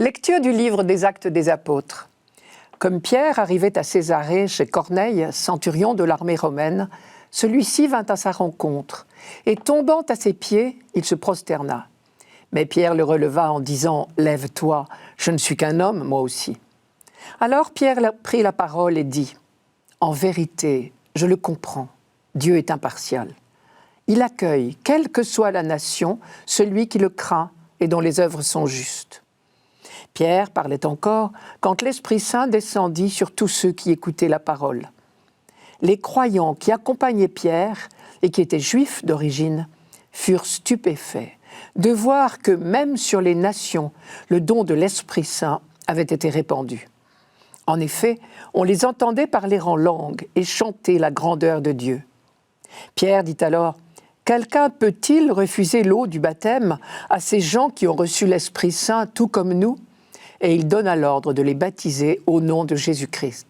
Lecture du livre des Actes des Apôtres. Comme Pierre arrivait à Césarée chez Corneille, centurion de l'armée romaine, celui-ci vint à sa rencontre, et tombant à ses pieds, il se prosterna. Mais Pierre le releva en disant « Lève-toi, je ne suis qu'un homme, moi aussi ». Alors Pierre prit la parole et dit « En vérité, je le comprends, Dieu est impartial. Il accueille, quelle que soit la nation, celui qui le craint et dont les œuvres sont justes. » Pierre parlait encore quand l'Esprit Saint descendit sur tous ceux qui écoutaient la parole. Les croyants qui accompagnaient Pierre et qui étaient juifs d'origine furent stupéfaits de voir que même sur les nations, le don de l'Esprit Saint avait été répandu. En effet, on les entendait parler en langue et chanter la grandeur de Dieu. Pierre dit alors « Quelqu'un peut-il refuser l'eau du baptême à ces gens qui ont reçu l'Esprit Saint tout comme nous ?» Et il donna l'ordre de les baptiser au nom de Jésus-Christ.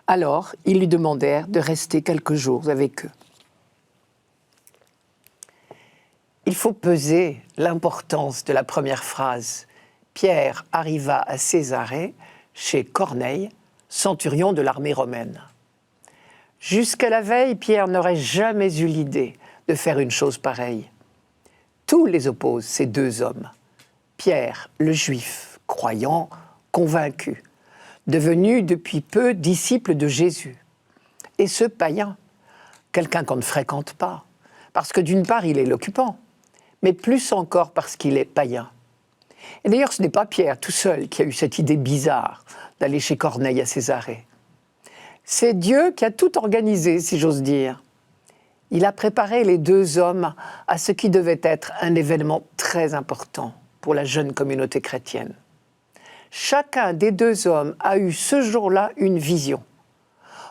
Alors, ils lui demandèrent de rester quelques jours avec eux. Il faut peser l'importance de la première phrase. Pierre arriva à Césarée, chez Corneille, centurion de l'armée romaine. Jusqu'à la veille, Pierre n'aurait jamais eu l'idée de faire une chose pareille. Tout les oppose, ces deux hommes. Pierre, le juif, croyant, convaincu, devenu depuis peu disciple de Jésus. Et ce païen, quelqu'un qu'on ne fréquente pas, parce que d'une part, il est l'occupant, mais plus encore parce qu'il est païen. Et d'ailleurs, ce n'est pas Pierre tout seul qui a eu cette idée bizarre d'aller chez Corneille à Césarée. C'est Dieu qui a tout organisé, si j'ose dire. Il a préparé les deux hommes à ce qui devait être un événement très important pour la jeune communauté chrétienne. Chacun des deux hommes a eu ce jour-là une vision.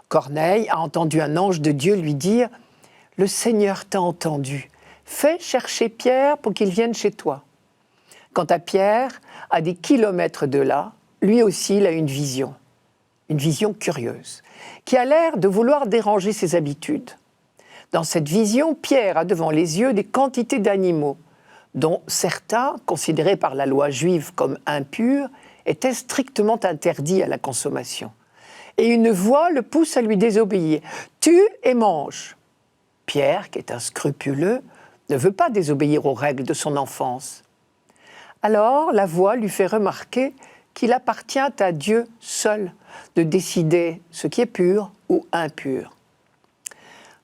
Corneille a entendu un ange de Dieu lui dire « Le Seigneur t'a entendu, fais chercher Pierre pour qu'il vienne chez toi. » Quant à Pierre, à des kilomètres de là, lui aussi il a une vision curieuse, qui a l'air de vouloir déranger ses habitudes. Dans cette vision, Pierre a devant les yeux des quantités d'animaux, dont certains, considérés par la loi juive comme impurs, étaient strictement interdits à la consommation. Et une voix le pousse à lui désobéir. « Tue et mange !» Pierre, qui est un scrupuleux, ne veut pas désobéir aux règles de son enfance. Alors la voix lui fait remarquer qu'il appartient à Dieu seul de décider ce qui est pur ou impur.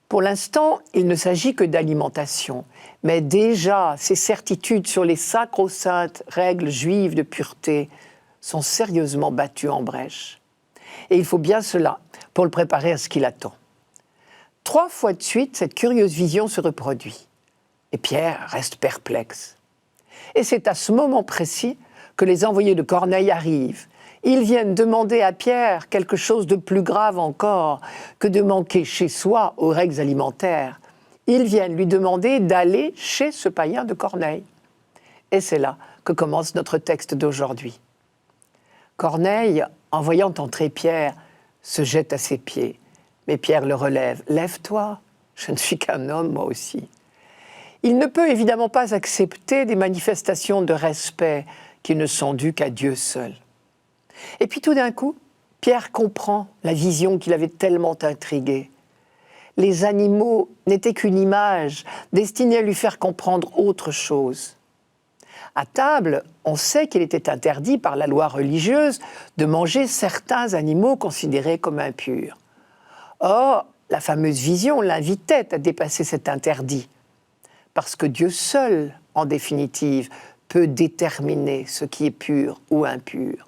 Pour l'instant, il ne s'agit que d'alimentation, mais déjà ses certitudes sur les sacro-saintes règles juives de pureté sont sérieusement battues en brèche. Et il faut bien cela pour le préparer à ce qui l'attend. 3 fois de suite, cette curieuse vision se reproduit. Et Pierre reste perplexe. Et c'est à ce moment précis que les envoyés de Corneille arrivent. Ils viennent demander à Pierre quelque chose de plus grave encore que de manquer chez soi aux règles alimentaires. Ils viennent lui demander d'aller chez ce païen de Corneille. Et c'est là que commence notre texte d'aujourd'hui. Corneille, en voyant entrer Pierre, se jette à ses pieds. Mais Pierre le relève. « Lève-toi, je ne suis qu'un homme, moi aussi. » Il ne peut évidemment pas accepter des manifestations de respect qui ne sont dues qu'à Dieu seul. Et puis tout d'un coup, Pierre comprend la vision qui l'avait tellement intrigué. Les animaux n'étaient qu'une image destinée à lui faire comprendre autre chose. À table, on sait qu'il était interdit par la loi religieuse de manger certains animaux considérés comme impurs. Or, la fameuse vision l'invitait à dépasser cet interdit, parce que Dieu seul, en définitive, peut déterminer ce qui est pur ou impur.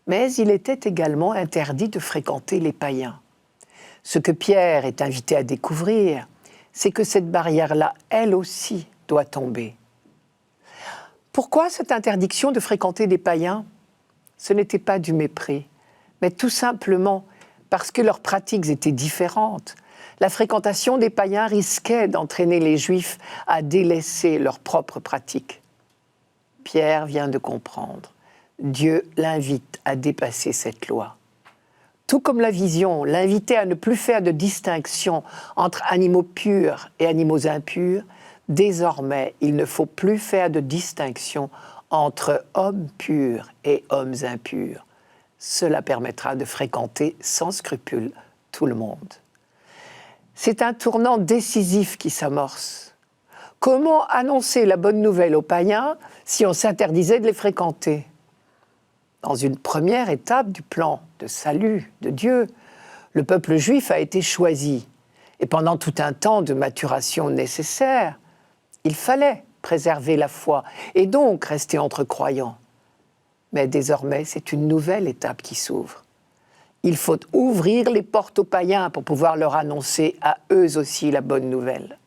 Mais il était également interdit de fréquenter les païens. Ce que Pierre est invité à découvrir, c'est que cette barrière-là, elle aussi, doit tomber. Pourquoi cette interdiction de fréquenter des païens ? Ce n'était pas du mépris, mais tout simplement parce que leurs pratiques étaient différentes. La fréquentation des païens risquait d'entraîner les Juifs à délaisser leurs propres pratiques. Pierre vient de comprendre. Dieu l'invite à dépasser cette loi. Tout comme la vision l'invitait à ne plus faire de distinction entre animaux purs et animaux impurs, désormais, il ne faut plus faire de distinction entre hommes purs et hommes impurs. Cela permettra de fréquenter sans scrupule tout le monde. C'est un tournant décisif qui s'amorce. Comment annoncer la bonne nouvelle aux païens si on s'interdisait de les fréquenter ? Dans une première étape du plan de salut de Dieu, le peuple juif a été choisi. Et pendant tout un temps de maturation nécessaire, il fallait préserver la foi et donc rester entre croyants. Mais désormais, c'est une nouvelle étape qui s'ouvre. Il faut ouvrir les portes aux païens pour pouvoir leur annoncer à eux aussi la bonne nouvelle.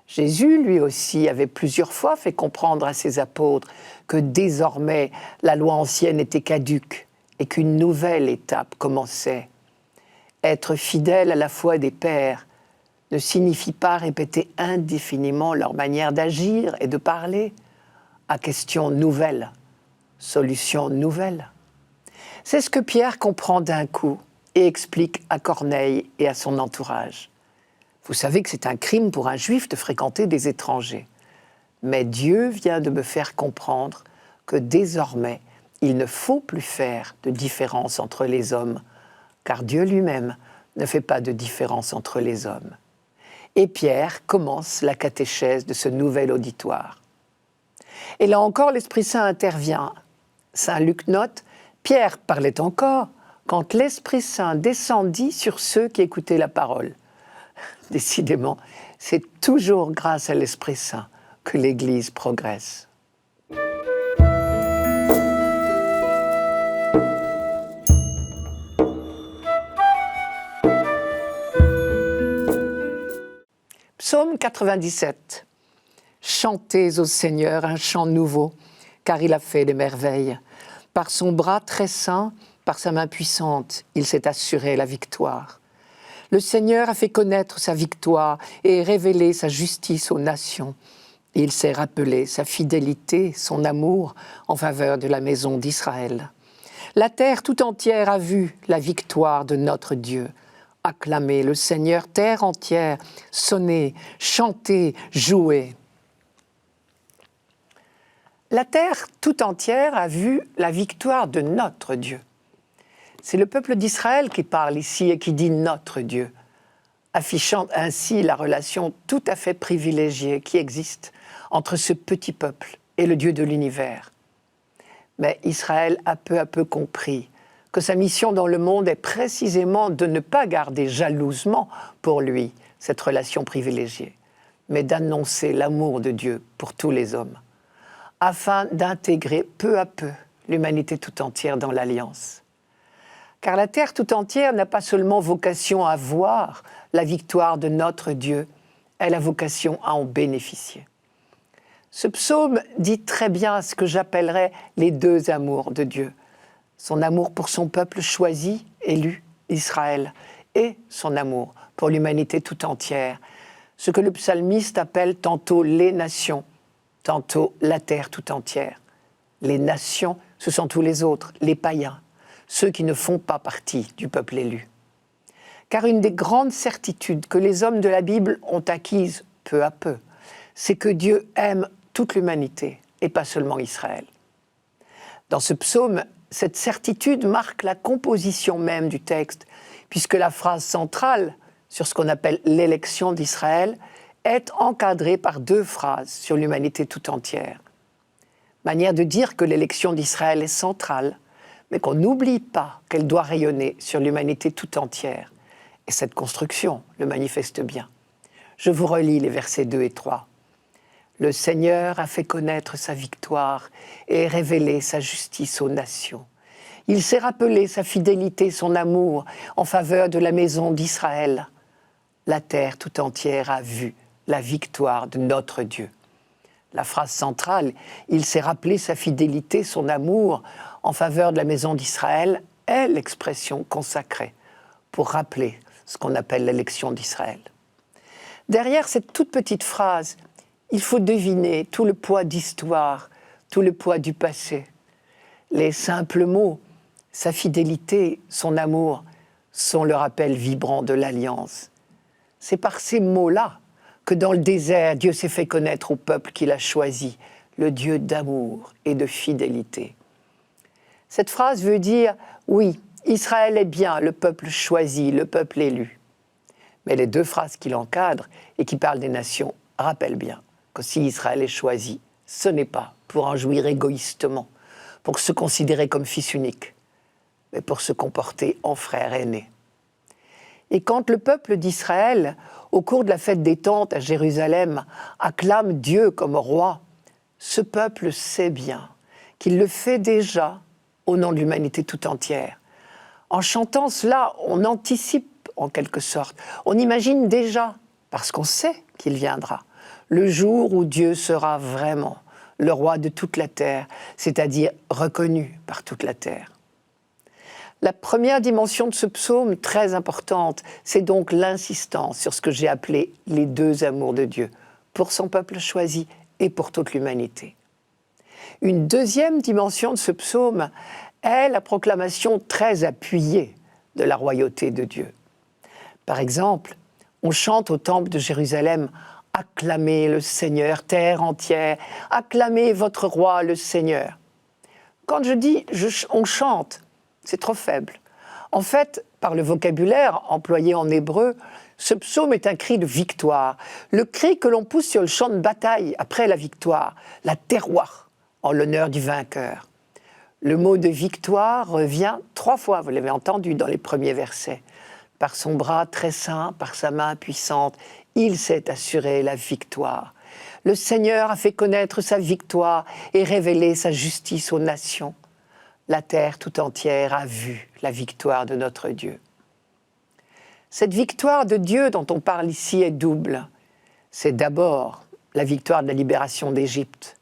Jésus, lui aussi, avait plusieurs fois fait comprendre à ses apôtres que désormais la loi ancienne était caduque et qu'une nouvelle étape commençait. Être fidèle à la foi des pères ne signifie pas répéter indéfiniment leur manière d'agir et de parler à questions nouvelles, solutions nouvelles. C'est ce que Pierre comprend d'un coup et explique à Corneille et à son entourage. Vous savez que c'est un crime pour un juif de fréquenter des étrangers. Mais Dieu vient de me faire comprendre que désormais, il ne faut plus faire de différence entre les hommes, car Dieu lui-même ne fait pas de différence entre les hommes. Et Pierre commence la catéchèse de ce nouvel auditoire. Et là encore, l'Esprit Saint intervient. Saint Luc note, Pierre parlait encore quand l'Esprit Saint descendit sur ceux qui écoutaient la parole. Décidément, c'est toujours grâce à l'Esprit Saint que l'Église progresse. Psaume 97. Chantez au Seigneur un chant nouveau, car il a fait des merveilles. Par son bras très saint, par sa main puissante, il s'est assuré la victoire. Le Seigneur a fait connaître sa victoire et révélé sa justice aux nations. Il s'est rappelé sa fidélité, son amour en faveur de la maison d'Israël. La terre tout entière a vu la victoire de notre Dieu. Acclamez le Seigneur, terre entière, sonnez, chantez, jouez. La terre tout entière a vu la victoire de notre Dieu. C'est le peuple d'Israël qui parle ici et qui dit « notre Dieu », affichant ainsi la relation tout à fait privilégiée qui existe entre ce petit peuple et le Dieu de l'univers. Mais Israël a peu à peu compris que sa mission dans le monde est précisément de ne pas garder jalousement pour lui cette relation privilégiée, mais d'annoncer l'amour de Dieu pour tous les hommes, afin d'intégrer peu à peu l'humanité tout entière dans l'Alliance. Car la terre tout entière n'a pas seulement vocation à voir la victoire de notre Dieu, elle a vocation à en bénéficier. Ce psaume dit très bien ce que j'appellerais les deux amours de Dieu. Son amour pour son peuple choisi, élu, Israël, et son amour pour l'humanité tout entière. Ce que le psalmiste appelle tantôt les nations, tantôt la terre tout entière. Les nations, ce sont tous les autres, les païens, ceux qui ne font pas partie du peuple élu. Car une des grandes certitudes que les hommes de la Bible ont acquises peu à peu, c'est que Dieu aime toute l'humanité et pas seulement Israël. Dans ce psaume, cette certitude marque la composition même du texte, puisque la phrase centrale sur ce qu'on appelle l'élection d'Israël est encadrée par deux phrases sur l'humanité tout entière. Manière de dire que l'élection d'Israël est centrale, mais qu'on n'oublie pas qu'elle doit rayonner sur l'humanité tout entière. Et cette construction le manifeste bien. Je vous relis les versets 2 et 3. Le Seigneur a fait connaître sa victoire et révélé sa justice aux nations. Il s'est rappelé sa fidélité, son amour en faveur de la maison d'Israël. La terre tout entière a vu la victoire de notre Dieu. La phrase centrale, il s'est rappelé sa fidélité, son amour en faveur de la maison d'Israël, est l'expression consacrée pour rappeler ce qu'on appelle l'élection d'Israël. Derrière cette toute petite phrase, il faut deviner tout le poids d'histoire, tout le poids du passé. Les simples mots, sa fidélité, son amour, sont le rappel vibrant de l'Alliance. C'est par ces mots-là que dans le désert, Dieu s'est fait connaître au peuple qu'il a choisi, le Dieu d'amour et de fidélité. Cette phrase veut dire, oui, Israël est bien le peuple choisi, le peuple élu. Mais les deux phrases qui l'encadrent et qui parlent des nations rappellent bien que si Israël est choisi, ce n'est pas pour en jouir égoïstement, pour se considérer comme fils unique, mais pour se comporter en frère aîné. Et quand le peuple d'Israël, au cours de la fête des tentes à Jérusalem, acclame Dieu comme roi, ce peuple sait bien qu'il le fait déjà au nom de l'humanité tout entière. En chantant cela, on anticipe en quelque sorte, on imagine déjà, parce qu'on sait qu'il viendra, le jour où Dieu sera vraiment le roi de toute la terre, c'est-à-dire reconnu par toute la terre. La première dimension de ce psaume, très importante, c'est donc l'insistance sur ce que j'ai appelé les deux amours de Dieu, pour son peuple choisi et pour toute l'humanité. Une deuxième dimension de ce psaume est la proclamation très appuyée de la royauté de Dieu. Par exemple, on chante au temple de Jérusalem « Acclamez le Seigneur, terre entière, acclamez votre roi, le Seigneur ». Quand je dis « on chante », c'est trop faible. En fait, par le vocabulaire employé en hébreu, ce psaume est un cri de victoire, le cri que l'on pousse sur le champ de bataille après la victoire, la terroir, en l'honneur du vainqueur. Le mot de victoire revient 3 fois, vous l'avez entendu dans les premiers versets. Par son bras très saint, par sa main puissante, il s'est assuré la victoire. Le Seigneur a fait connaître sa victoire et révélé sa justice aux nations. La terre tout entière a vu la victoire de notre Dieu. Cette victoire de Dieu dont on parle ici est double. C'est d'abord la victoire de la libération d'Égypte.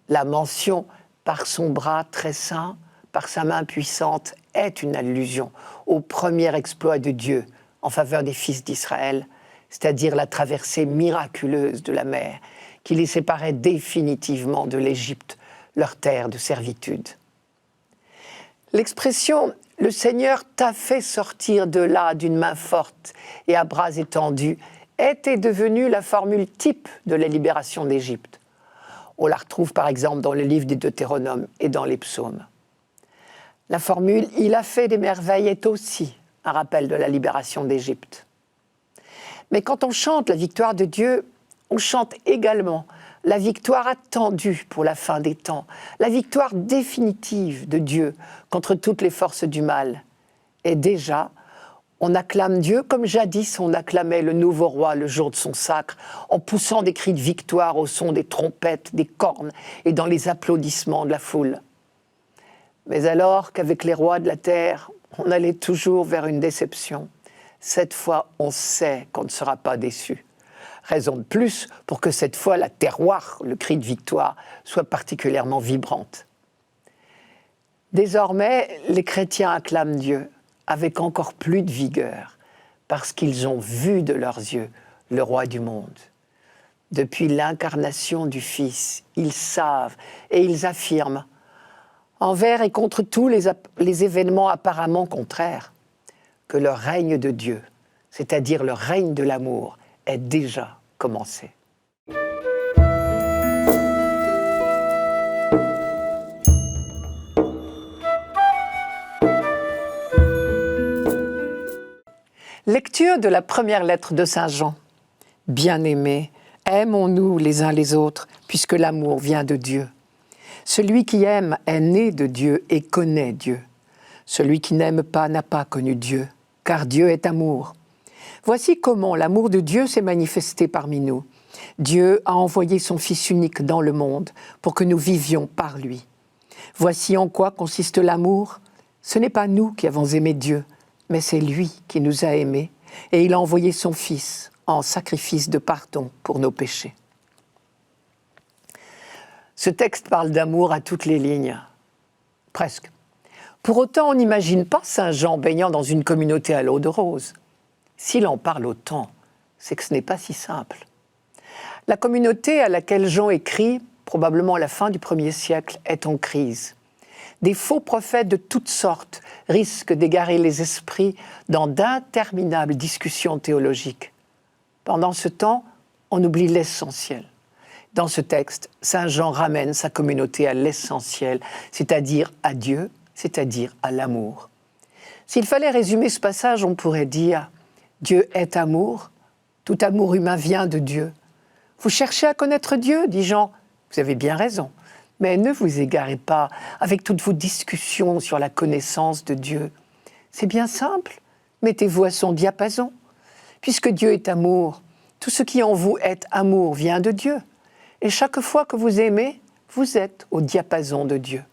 La mention « par son bras très saint, par sa main puissante » est une allusion au premier exploit de Dieu en faveur des fils d'Israël, c'est-à-dire la traversée miraculeuse de la mer qui les séparait définitivement de l'Égypte, leur terre de servitude. L'expression « le Seigneur t'a fait sortir de là d'une main forte et à bras étendus » était devenue la formule type de la libération d'Égypte. On la retrouve par exemple dans le livre des Deutéronomes et dans les psaumes. La formule « il a fait des merveilles » est aussi un rappel de la libération d'Égypte. Mais quand on chante la victoire de Dieu, on chante également la victoire attendue pour la fin des temps, la victoire définitive de Dieu contre toutes les forces du mal. Et déjà, on acclame Dieu comme jadis on acclamait le nouveau roi le jour de son sacre, en poussant des cris de victoire au son des trompettes, des cornes et dans les applaudissements de la foule. Mais alors qu'avec les rois de la terre, on allait toujours vers une déception, cette fois on sait qu'on ne sera pas déçu. Raison de plus pour que cette fois la terroir, le cri de victoire, soit particulièrement vibrante. Désormais, les chrétiens acclament Dieu avec encore plus de vigueur, parce qu'ils ont vu de leurs yeux le roi du monde. Depuis l'incarnation du Fils, ils savent et ils affirment, envers et contre tous les événements apparemment contraires, que le règne de Dieu, c'est-à-dire le règne de l'amour, est déjà commencé. Lecture de la première lettre de Saint Jean. Bien-aimés, aimons-nous les uns les autres, puisque l'amour vient de Dieu. Celui qui aime est né de Dieu et connaît Dieu. Celui qui n'aime pas n'a pas connu Dieu, car Dieu est amour. Voici comment l'amour de Dieu s'est manifesté parmi nous. Dieu a envoyé son Fils unique dans le monde pour que nous vivions par lui. Voici en quoi consiste l'amour. Ce n'est pas nous qui avons aimé Dieu, mais c'est lui qui nous a aimés, et il a envoyé son Fils en sacrifice de pardon pour nos péchés. Ce texte parle d'amour à toutes les lignes, presque. Pour autant, on n'imagine pas Saint Jean baignant dans une communauté à l'eau de rose. S'il en parle autant, c'est que ce n'est pas si simple. La communauté à laquelle Jean écrit, probablement à la fin du 1er siècle, est en crise. Des faux prophètes de toutes sortes risquent d'égarer les esprits dans d'interminables discussions théologiques. Pendant ce temps, on oublie l'essentiel. Dans ce texte, Saint Jean ramène sa communauté à l'essentiel, c'est-à-dire à Dieu, c'est-à-dire à l'amour. S'il fallait résumer ce passage, on pourrait dire « Dieu est amour, tout amour humain vient de Dieu ». Vous cherchez à connaître Dieu, dit Jean. Vous avez bien raison, mais ne vous égarez pas avec toutes vos discussions sur la connaissance de Dieu. C'est bien simple, mettez-vous à son diapason. Puisque Dieu est amour, tout ce qui en vous est amour vient de Dieu. Et chaque fois que vous aimez, vous êtes au diapason de Dieu.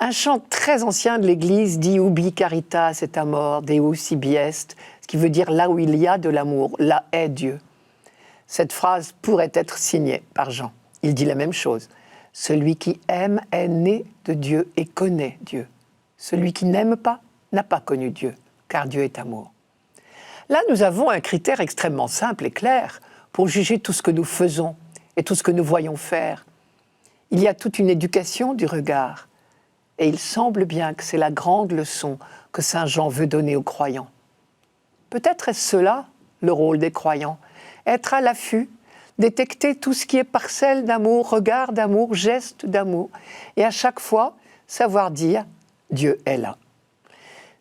Un chant très ancien de l'Église dit « Ubi caritas et amor, Deus ibi est », ce qui veut dire « là où il y a de l'amour, là est Dieu ». Cette phrase pourrait être signée par Jean. Il dit la même chose. Celui qui aime est né de Dieu et connaît Dieu. Celui qui n'aime pas n'a pas connu Dieu, car Dieu est amour. Là, nous avons un critère extrêmement simple et clair pour juger tout ce que nous faisons et tout ce que nous voyons faire. Il y a toute une éducation du regard. Et il semble bien que c'est la grande leçon que Saint Jean veut donner aux croyants. Peut-être est-ce cela le rôle des croyants, être à l'affût, détecter tout ce qui est parcelle d'amour, regard d'amour, geste d'amour, et à chaque fois savoir dire « Dieu est là ».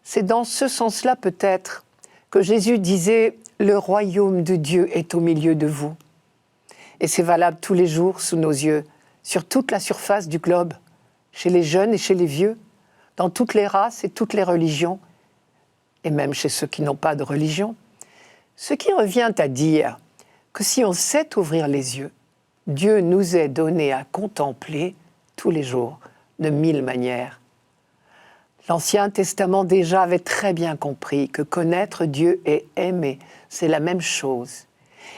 C'est dans ce sens-là peut-être que Jésus disait « Le royaume de Dieu est au milieu de vous ». Et c'est valable tous les jours sous nos yeux, sur toute la surface du globe, chez les jeunes et chez les vieux, dans toutes les races et toutes les religions, et même chez ceux qui n'ont pas de religion. Ce qui revient à dire que si on sait ouvrir les yeux, Dieu nous est donné à contempler tous les jours, de 1000 manières. L'Ancien Testament déjà avait très bien compris que connaître Dieu et aimer, c'est la même chose.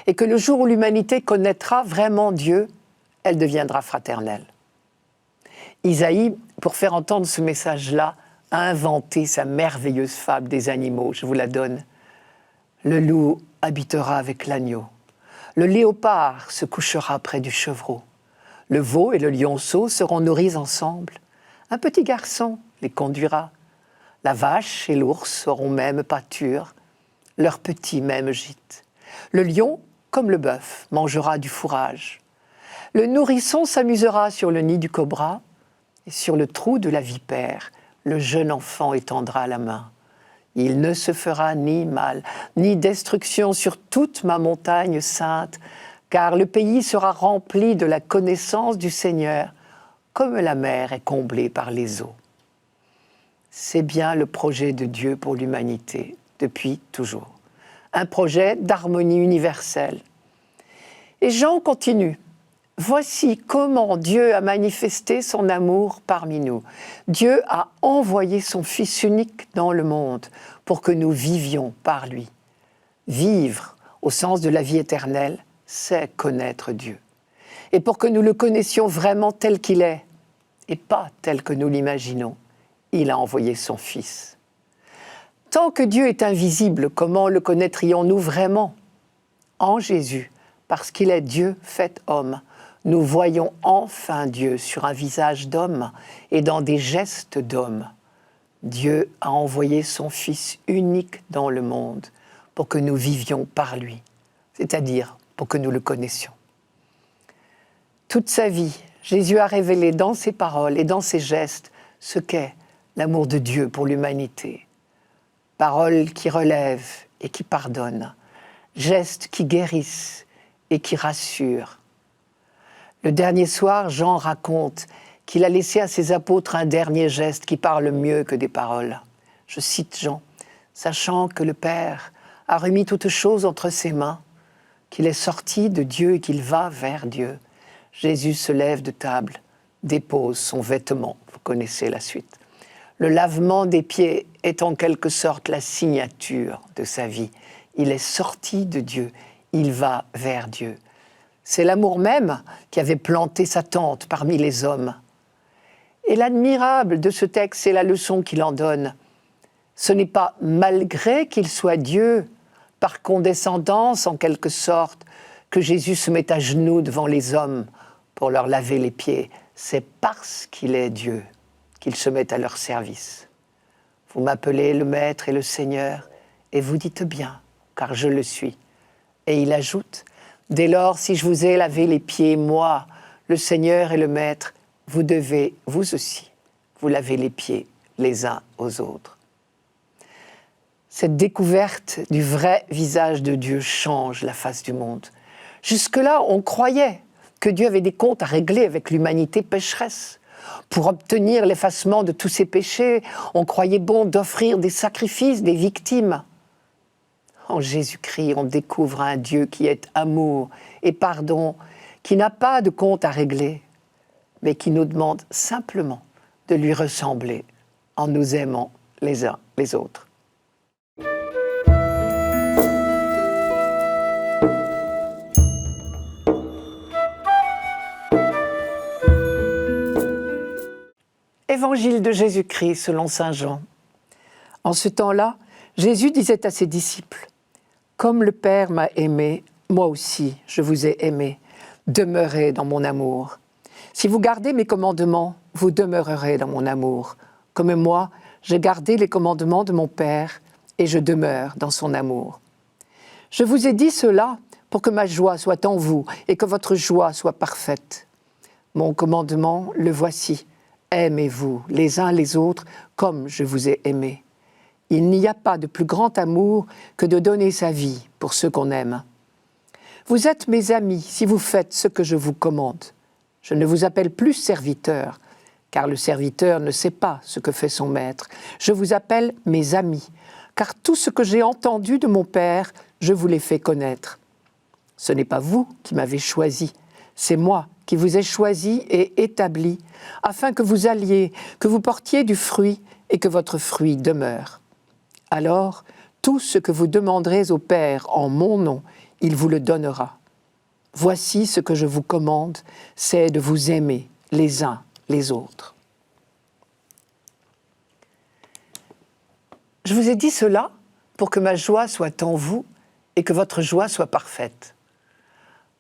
Et que le jour où l'humanité connaîtra vraiment Dieu, elle deviendra fraternelle. Isaïe, pour faire entendre ce message-là, a inventé sa merveilleuse fable des animaux. Je vous la donne. Le loup habitera avec l'agneau. Le léopard se couchera près du chevreau. Le veau et le lionceau seront nourris ensemble. Un petit garçon les conduira. La vache et l'ours auront même pâture. Leur petit même gîte. Le lion, comme le bœuf, mangera du fourrage. Le nourrisson s'amusera sur le nid du cobra. Et sur le trou de la vipère, le jeune enfant étendra la main. Il ne se fera ni mal, ni destruction sur toute ma montagne sainte, car le pays sera rempli de la connaissance du Seigneur, comme la mer est comblée par les eaux. C'est bien le projet de Dieu pour l'humanité, depuis toujours. Un projet d'harmonie universelle. Et Jean continue. Voici comment Dieu a manifesté son amour parmi nous. Dieu a envoyé son Fils unique dans le monde pour que nous vivions par lui. Vivre, au sens de la vie éternelle, c'est connaître Dieu. Et pour que nous le connaissions vraiment tel qu'il est, et pas tel que nous l'imaginons, il a envoyé son Fils. Tant que Dieu est invisible, comment le connaîtrions-nous vraiment ? En Jésus, parce qu'il est Dieu fait homme, nous voyons enfin Dieu sur un visage d'homme et dans des gestes d'homme. Dieu a envoyé son Fils unique dans le monde pour que nous vivions par lui, c'est-à-dire pour que nous le connaissions. Toute sa vie, Jésus a révélé dans ses paroles et dans ses gestes ce qu'est l'amour de Dieu pour l'humanité. Paroles qui relèvent et qui pardonnent, gestes qui guérissent et qui rassurent. Le dernier soir, Jean raconte qu'il a laissé à ses apôtres un dernier geste qui parle mieux que des paroles. Je cite Jean, « Sachant que le Père a remis toutes choses entre ses mains, qu'il est sorti de Dieu et qu'il va vers Dieu, Jésus se lève de table, dépose son vêtement. » Vous connaissez la suite. Le lavement des pieds est en quelque sorte la signature de sa vie. Il est sorti de Dieu, il va vers Dieu. C'est l'amour même qui avait planté sa tente parmi les hommes. Et l'admirable de ce texte, c'est la leçon qu'il en donne. Ce n'est pas malgré qu'il soit Dieu, par condescendance en quelque sorte, que Jésus se met à genoux devant les hommes pour leur laver les pieds. C'est parce qu'il est Dieu qu'il se met à leur service. Vous m'appelez le Maître et le Seigneur, et vous dites bien, car je le suis. Et il ajoute, Dès lors, si je vous ai lavé les pieds, moi, le Seigneur et le Maître, vous devez, vous aussi, vous laver les pieds les uns aux autres. Cette découverte du vrai visage de Dieu change la face du monde. Jusque-là, on croyait que Dieu avait des comptes à régler avec l'humanité pécheresse. Pour obtenir l'effacement de tous ses péchés, on croyait bon d'offrir des sacrifices, des victimes. En Jésus-Christ, on découvre un Dieu qui est amour et pardon, qui n'a pas de compte à régler, mais qui nous demande simplement de lui ressembler en nous aimant les uns les autres. Évangile de Jésus-Christ selon saint Jean. En ce temps-là, Jésus disait à ses disciples : « Comme le Père m'a aimé, moi aussi je vous ai aimé. Demeurez dans mon amour. Si vous gardez mes commandements, vous demeurerez dans mon amour. Comme moi, j'ai gardé les commandements de mon Père et je demeure dans son amour. Je vous ai dit cela pour que ma joie soit en vous et que votre joie soit parfaite. Mon commandement, le voici. Aimez-vous les uns les autres comme je vous ai aimés. Il n'y a pas de plus grand amour que de donner sa vie pour ceux qu'on aime. Vous êtes mes amis si vous faites ce que je vous commande. Je ne vous appelle plus serviteur, car le serviteur ne sait pas ce que fait son maître. Je vous appelle mes amis, car tout ce que j'ai entendu de mon Père, je vous l'ai fait connaître. Ce n'est pas vous qui m'avez choisi, c'est moi qui vous ai choisi et établi, afin que vous alliez, que vous portiez du fruit et que votre fruit demeure. Alors, tout ce que vous demanderez au Père en mon nom, il vous le donnera. Voici ce que je vous commande, c'est de vous aimer les uns les autres. » Je vous ai dit cela pour que ma joie soit en vous et que votre joie soit parfaite.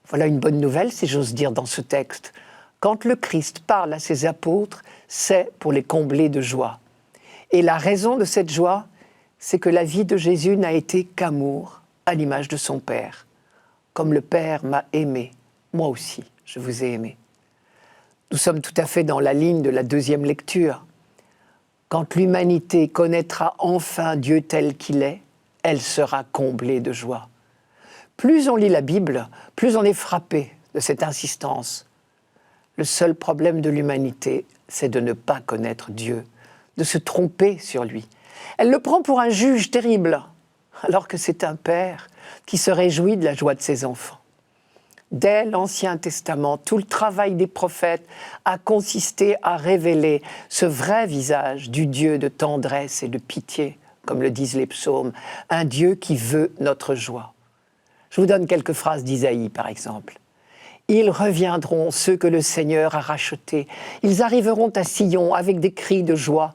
Voilà une bonne nouvelle, si j'ose dire, dans ce texte. Quand le Christ parle à ses apôtres, c'est pour les combler de joie. Et la raison de cette joie, c'est que la vie de Jésus n'a été qu'amour, à l'image de son Père. Comme le Père m'a aimé, moi aussi, je vous ai aimé. Nous sommes tout à fait dans la ligne de la deuxième lecture. Quand l'humanité connaîtra enfin Dieu tel qu'il est, elle sera comblée de joie. Plus on lit la Bible, plus on est frappé de cette insistance. Le seul problème de l'humanité, c'est de ne pas connaître Dieu, de se tromper sur lui. Elle le prend pour un juge terrible, alors que c'est un père qui se réjouit de la joie de ses enfants. Dès l'Ancien Testament, tout le travail des prophètes a consisté à révéler ce vrai visage du Dieu de tendresse et de pitié, comme le disent les psaumes, un Dieu qui veut notre joie. Je vous donne quelques phrases d'Isaïe, par exemple. « Ils reviendront, ceux que le Seigneur a rachetés. Ils arriveront à Sion avec des cris de joie.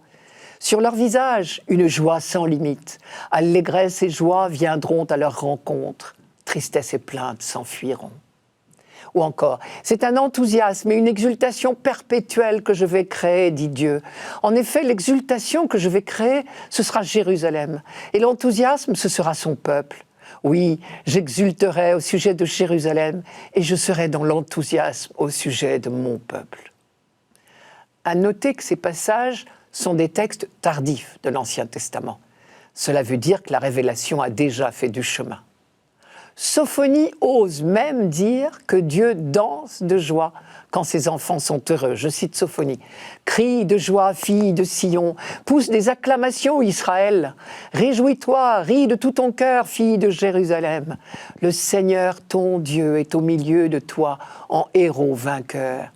Sur leur visage, une joie sans limite. Allégresse et joie viendront à leur rencontre. Tristesse et plainte s'enfuiront. » Ou encore, « C'est un enthousiasme et une exultation perpétuelle que je vais créer, dit Dieu. En effet, l'exultation que je vais créer, ce sera Jérusalem. Et l'enthousiasme, ce sera son peuple. Oui, j'exulterai au sujet de Jérusalem et je serai dans l'enthousiasme au sujet de mon peuple. » À noter que ces passages sont des textes tardifs de l'Ancien Testament. Cela veut dire que la révélation a déjà fait du chemin. Sophonie ose même dire que Dieu danse de joie quand ses enfants sont heureux. Je cite Sophonie. « Crie de joie, fille de Sion, pousse des acclamations, Israël. Réjouis-toi, ris de tout ton cœur, fille de Jérusalem. Le Seigneur, ton Dieu, est au milieu de toi, en héros vainqueur.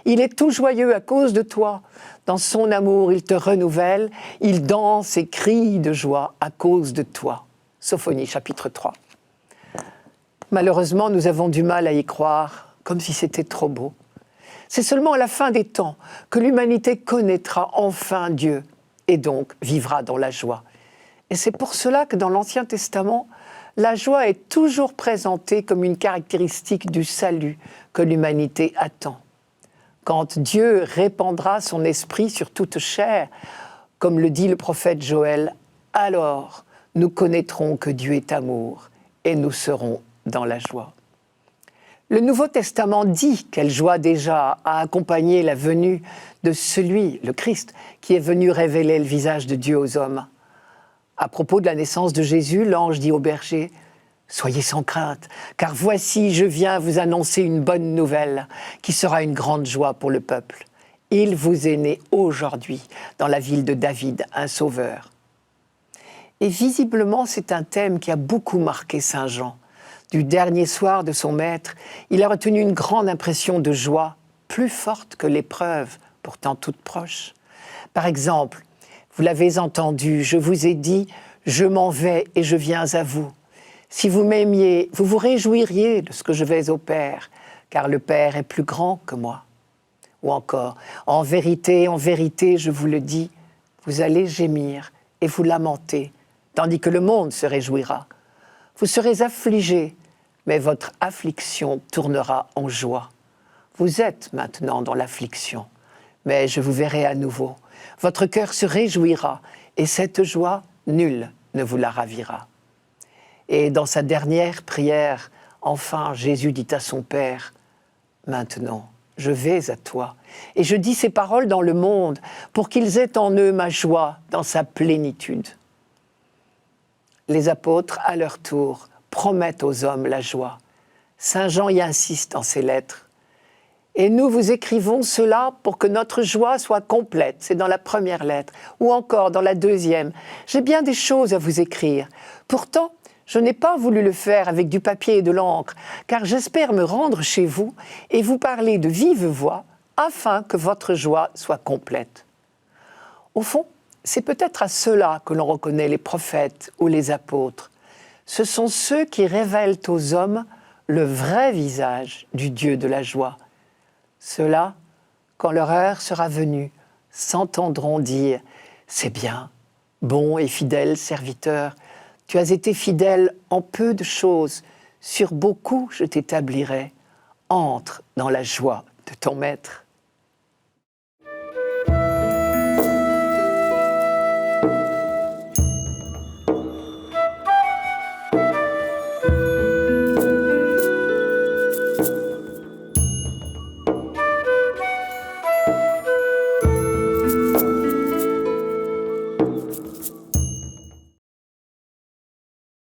Il est tout joyeux à cause de toi. Dans son amour, il te renouvelle. Il danse et crie de joie à cause de toi. » Sophonie, chapitre 3. Malheureusement, nous avons du mal à y croire, comme si c'était trop beau. C'est seulement à la fin des temps que l'humanité connaîtra enfin Dieu et donc vivra dans la joie. Et c'est pour cela que dans l'Ancien Testament, la joie est toujours présentée comme une caractéristique du salut que l'humanité attend. Quand Dieu répandra son esprit sur toute chair, comme le dit le prophète Joël, alors nous connaîtrons que Dieu est amour et nous serons dans la joie. Le Nouveau Testament dit quelle joie déjà a accompagné la venue de celui, le Christ, qui est venu révéler le visage de Dieu aux hommes. À propos de la naissance de Jésus, l'ange dit au berger « Soyez sans crainte, car voici, je viens vous annoncer une bonne nouvelle qui sera une grande joie pour le peuple. Il vous est né aujourd'hui, dans la ville de David, un sauveur. » Et visiblement, c'est un thème qui a beaucoup marqué Saint Jean. Du dernier soir de son maître, il a retenu une grande impression de joie, plus forte que l'épreuve, pourtant toute proche. Par exemple, vous l'avez entendu, je vous ai dit, je m'en vais et je viens à vous. Si vous m'aimiez, vous vous réjouiriez de ce que je vais au Père, car le Père est plus grand que moi. Ou encore, en vérité, je vous le dis, vous allez gémir et vous lamenter, tandis que le monde se réjouira. Vous serez affligés, mais votre affliction tournera en joie. Vous êtes maintenant dans l'affliction, mais je vous verrai à nouveau. Votre cœur se réjouira, et cette joie, nul ne vous la ravira. Et dans sa dernière prière, enfin, Jésus dit à son Père, « Maintenant, je vais à toi, et je dis ces paroles dans le monde, pour qu'ils aient en eux ma joie dans sa plénitude. » Les apôtres, à leur tour, promettent aux hommes la joie. Saint Jean y insiste dans ses lettres. Et nous vous écrivons cela pour que notre joie soit complète. C'est dans la première lettre, ou encore dans la deuxième. J'ai bien des choses à vous écrire. Pourtant, je n'ai pas voulu le faire avec du papier et de l'encre, car j'espère me rendre chez vous et vous parler de vive voix, afin que votre joie soit complète. Au fond, c'est peut-être à cela que l'on reconnaît les prophètes ou les apôtres. Ce sont ceux qui révèlent aux hommes le vrai visage du Dieu de la joie. Ceux-là, quand leur heure sera venue, s'entendront dire « C'est bien, bon et fidèle serviteur, tu as été fidèle en peu de choses, sur beaucoup je t'établirai. Entre dans la joie de ton maître. »